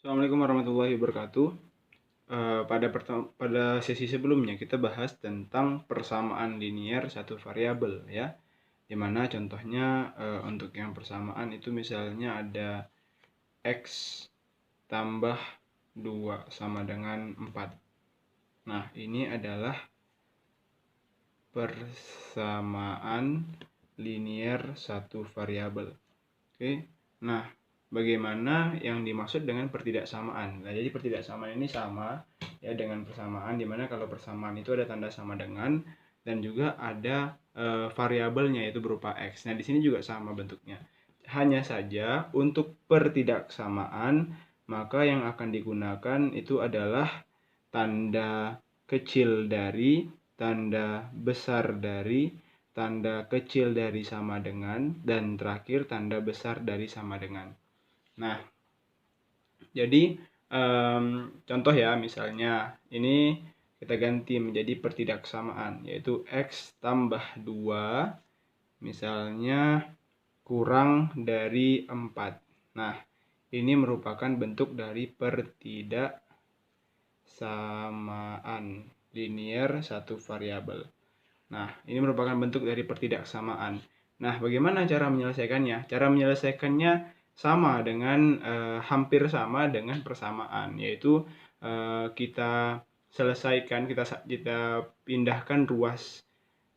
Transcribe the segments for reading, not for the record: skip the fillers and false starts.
Assalamualaikum warahmatullahi wabarakatuh. Pada sesi sebelumnya kita bahas tentang persamaan linier satu variabel ya. Dimana contohnya untuk yang persamaan itu misalnya ada x tambah 2 sama dengan 4. Nah, ini adalah persamaan linier satu variabel. Oke. Nah, bagaimana yang dimaksud dengan pertidaksamaan? Nah, jadi pertidaksamaan ini sama ya dengan persamaan, dimana kalau persamaan itu ada tanda sama dengan dan juga ada variabelnya yaitu berupa x. Nah, di sini juga sama bentuknya. Hanya saja untuk pertidaksamaan maka yang akan digunakan itu adalah tanda kecil dari, tanda besar dari, tanda kecil dari sama dengan, dan terakhir tanda besar dari sama dengan. Nah, jadi contoh ya, misalnya ini kita ganti menjadi pertidaksamaan, yaitu x tambah 2 misalnya kurang dari 4. Nah, ini merupakan bentuk dari pertidaksamaan linier satu variabel. Nah, ini merupakan bentuk dari pertidaksamaan. Nah, bagaimana cara menyelesaikannya? Cara menyelesaikannya sama dengan hampir sama dengan persamaan, yaitu kita selesaikan, kita pindahkan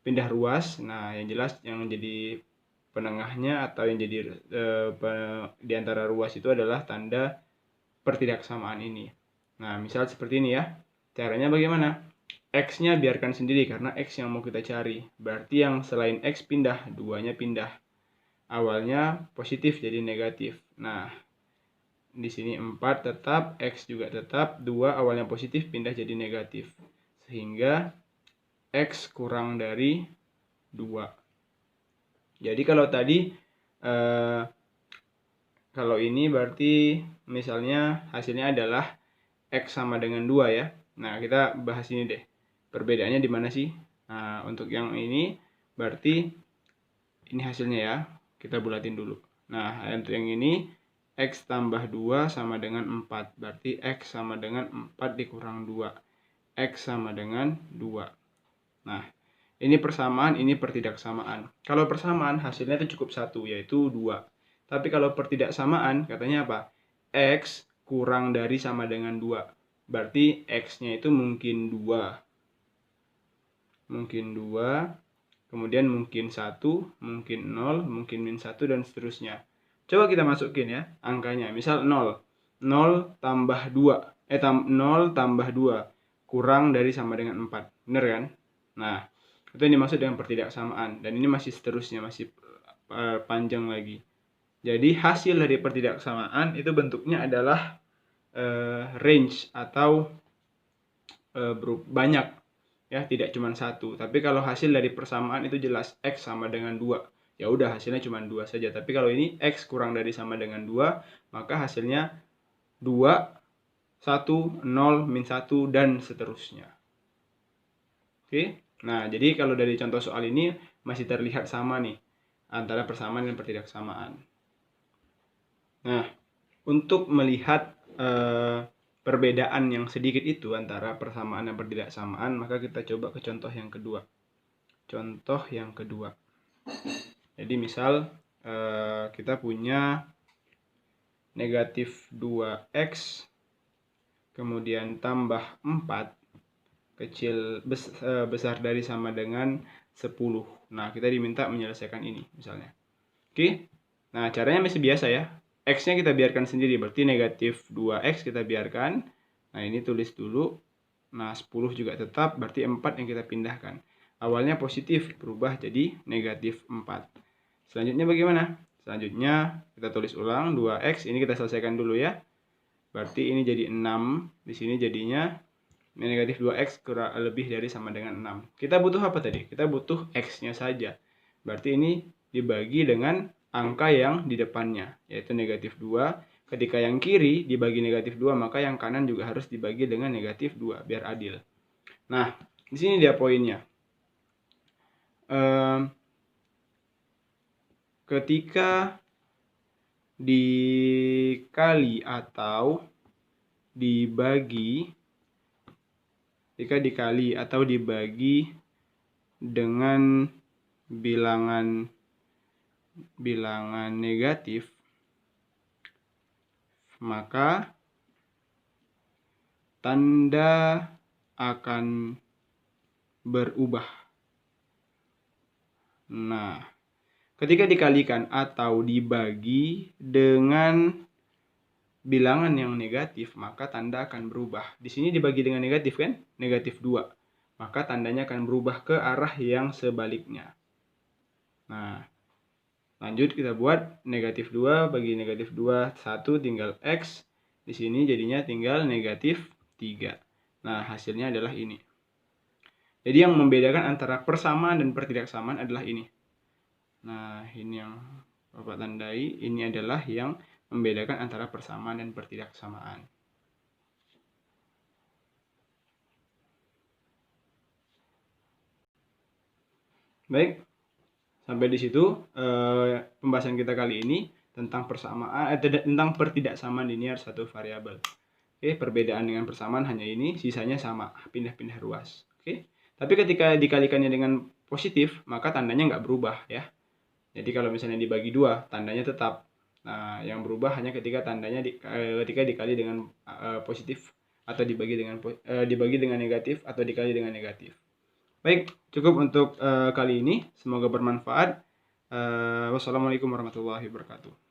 pindah ruas. Nah, yang jelas yang jadi penengahnya atau yang jadi di antara ruas itu adalah tanda pertidaksamaan ini. Nah, misal seperti ini ya. Caranya bagaimana? X-nya biarkan sendiri karena X yang mau kita cari. Berarti yang selain X pindah, duanya pindah. Awalnya positif jadi negatif. Nah, di sini 4 tetap, X juga tetap, 2 awalnya positif pindah jadi negatif. Sehingga X kurang dari 2. Jadi kalau tadi kalau ini berarti misalnya hasilnya adalah X sama dengan 2 ya. Nah, kita bahas ini deh. Perbedaannya di mana sih? Nah, untuk yang ini berarti ini hasilnya ya. Kita bulatin dulu. Nah, untuk yang ini X tambah 2 sama dengan 4. Berarti X sama dengan 4 dikurang 2. X sama dengan 2. Nah, ini persamaan, ini pertidaksamaan. Kalau persamaan hasilnya itu cukup satu, yaitu 2. Tapi kalau pertidaksamaan katanya apa? X kurang dari sama dengan 2. Berarti X-nya itu mungkin 2. Mungkin 2, kemudian mungkin 1, mungkin 0, mungkin min 1, dan seterusnya. Coba kita masukin ya angkanya. Misal 0. 0 tambah 2. 0 tambah 2 kurang dari sama dengan 4. Bener kan? Nah, itu yang dimaksud dengan pertidaksamaan. Dan ini masih seterusnya, masih panjang lagi. Jadi hasil dari pertidaksamaan itu bentuknya adalah range atau banyak ya, tidak cuma satu. Tapi kalau hasil dari persamaan itu jelas X sama dengan 2, ya udah hasilnya cuma 2 saja. Tapi kalau ini X kurang dari sama dengan 2, maka hasilnya 2, 1, 0, min 1, dan seterusnya. Oke, nah jadi kalau dari contoh soal ini masih terlihat sama nih antara persamaan dan pertidaksamaan. Nah, untuk melihat perbedaan yang sedikit itu antara persamaan dan pertidaksamaan, maka kita coba ke contoh yang kedua. Contoh yang kedua. Jadi misal kita punya negatif 2x kemudian tambah 4 besar dari sama dengan 10. Nah, kita diminta menyelesaikan ini misalnya. Oke. Nah, caranya masih biasa ya. X-nya kita biarkan sendiri, berarti negatif 2x kita biarkan. Nah, ini tulis dulu. Nah, 10 juga tetap, berarti 4 yang kita pindahkan. Awalnya positif, berubah jadi negatif 4. Selanjutnya bagaimana? Selanjutnya kita tulis ulang 2x, ini kita selesaikan dulu ya. Berarti ini jadi 6, di sini jadinya negatif 2x kurang lebih dari sama dengan 6. Kita butuh apa tadi? Kita butuh x-nya saja. Berarti ini dibagi dengan angka yang di depannya, yaitu negatif 2. Ketika yang kiri dibagi negatif 2, maka yang kanan juga harus dibagi dengan negatif 2, biar adil. Nah, di sini dia poinnya. Ketika dikali atau dibagi, ketika dikali atau dibagi dengan bilangan negatif, maka tanda akan berubah. Nah, ketika dikalikan atau dibagi dengan bilangan yang negatif, maka tanda akan berubah. Di sini dibagi dengan negatif kan? Negatif 2. Maka tandanya akan berubah ke arah yang sebaliknya. Nah, lanjut kita buat negatif 2 bagi negatif 2, 1 tinggal X. Di sini jadinya tinggal negatif 3. Nah, hasilnya adalah ini. Jadi yang membedakan antara persamaan dan pertidaksamaan adalah ini. Nah, ini yang Bapak tandai, ini adalah yang membedakan antara persamaan dan pertidaksamaan. Baik, sampai di situ pembahasan kita kali ini tentang persamaan tentang pertidaksamaan linear satu variabel. Oke, perbedaan dengan persamaan hanya ini, sisanya sama, pindah-pindah ruas. Oke, tapi ketika dikalikannya dengan positif, maka tandanya nggak berubah ya. Jadi kalau misalnya dibagi 2, tandanya tetap. Nah, yang berubah hanya ketika tandanya ketika dikali dengan positif atau dibagi dengan negatif atau dikali dengan negatif. Baik, cukup untuk kali ini. Semoga bermanfaat. Wassalamualaikum warahmatullahi wabarakatuh.